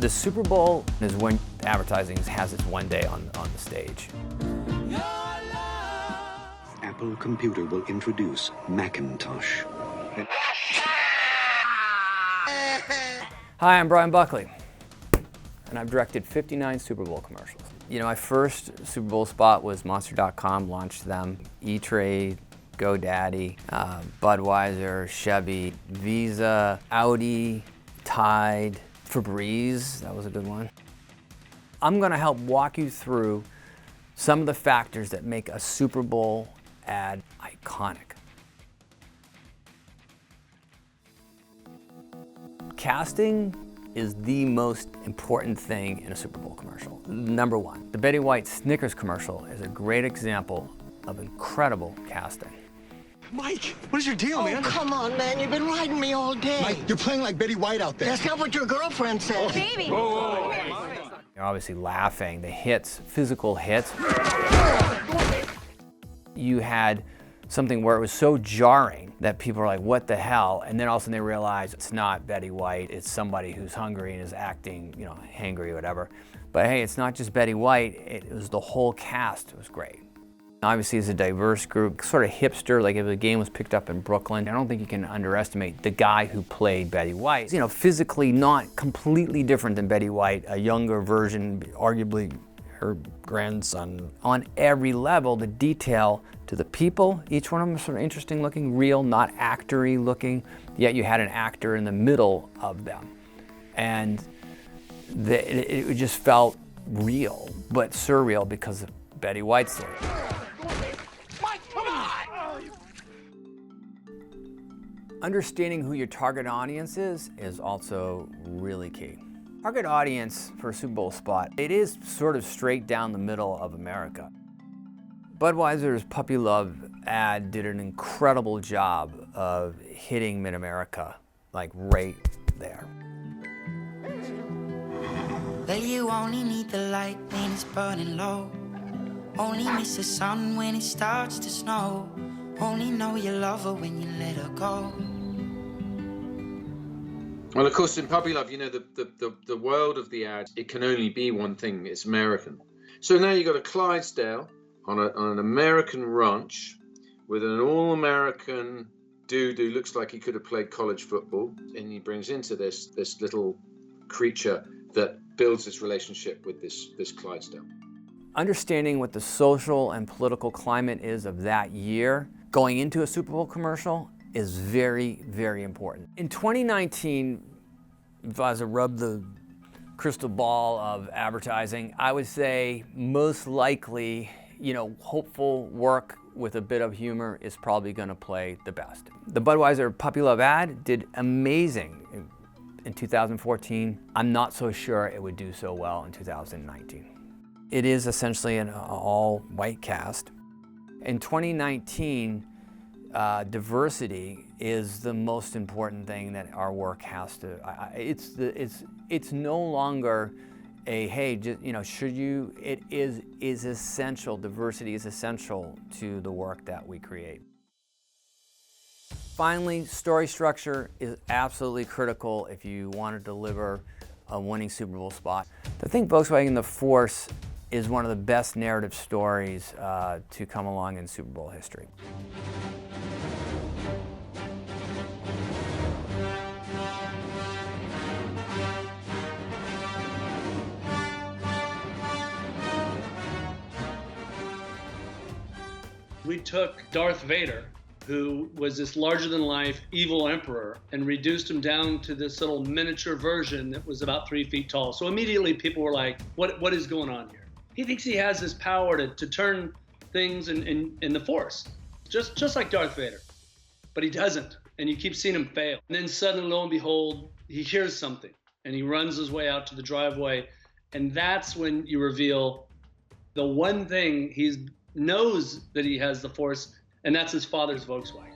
The Super Bowl is when advertising has its one day on the stage. Apple Computer will introduce Macintosh. Hi, I'm Bryan Buckley, and I've directed 59 Super Bowl commercials. You know, my first Super Bowl spot was Monster.com, launched them, E-Trade, GoDaddy, Budweiser, Chevy, Visa, Audi, Tide, Febreze, that was a good one. I'm gonna help walk you through some of the factors that make a Super Bowl ad iconic. Casting is the most important thing in a Super Bowl commercial. Number one, the Betty White Snickers commercial is a great example of incredible casting. Mike, what is your deal, man? Oh, come on, man. You've been riding me all day. Mike, you're playing like Betty White out there. That's not what your girlfriend said. Baby. You're obviously laughing, the hits, physical hits. You had something where it was so jarring that people were like, what the hell? And then all of a sudden they realize it's not Betty White, it's somebody who's hungry and is acting, you know, hangry or whatever. But hey, it's not just Betty White, it was the whole cast. It was great. Obviously, it's a diverse group, sort of hipster, like if the game was picked up in Brooklyn. I don't think you can underestimate the guy who played Betty White. You know, physically not completely different than Betty White, a younger version, arguably her grandson. On every level, the detail to the people, each one of them was sort of interesting looking, real, not actor-y looking, yet you had an actor in the middle of them. And it just felt real, but surreal because of Betty White's story. Understanding who your target audience is also really key. Target audience for a Super Bowl spot, it is sort of straight down the middle of America. Budweiser's Puppy Love ad did an incredible job of hitting mid-America, like right there. Well, you only need the light when it's burning low. Only miss the sun when it starts to snow. Only know you love her when you let her go. Well, of course, in Puppy Love, you know, the world of the ad, it can only be one thing. It's American. So now you've got a Clydesdale on an American ranch with an all-American dude who looks like he could have played college football, and he brings into this little creature that builds this relationship with this Clydesdale. Understanding what the social and political climate is of that year going into a Super Bowl commercial is very, very important. In 2019, if I was to rub the crystal ball of advertising, I would say most likely, you know, hopeful work with a bit of humor is probably gonna play the best. The Budweiser Puppy Love ad did amazing in 2014. I'm not so sure it would do so well in 2019. It is essentially an all-white cast. In 2019, diversity is the most important thing that our work has to. It's no longer a hey, just, you know, should you? It is essential. Diversity is essential to the work that we create. Finally, story structure is absolutely critical if you want to deliver a winning Super Bowl spot. I think Volkswagen The Force is one of the best narrative stories to come along in Super Bowl history. We took Darth Vader, who was this larger-than-life evil emperor, and reduced him down to this little miniature version that was about 3 feet tall. So immediately people were like, what is going on here? He thinks he has this power to turn things in the Force, just like Darth Vader. But he doesn't, and you keep seeing him fail. And then suddenly, lo and behold, he hears something, and he runs his way out to the driveway, and that's when you reveal the one thing he knows that he has the Force, and that's his father's Volkswagen.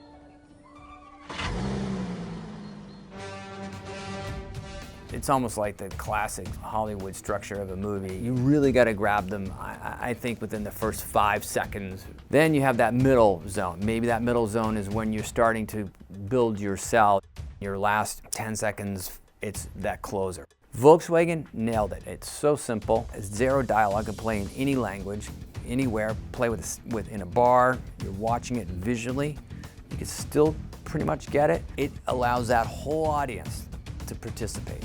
It's almost like the classic Hollywood structure of a movie. You really got to grab them, I think, within the first 5 seconds. Then you have that middle zone. Maybe that middle zone is when you're starting to build your sell. Your last 10 seconds, it's that closer. Volkswagen nailed it. It's so simple. It's zero dialogue. Can play in any language, anywhere. Play with in a bar. You're watching it visually. You can still pretty much get it. It allows that whole audience to participate.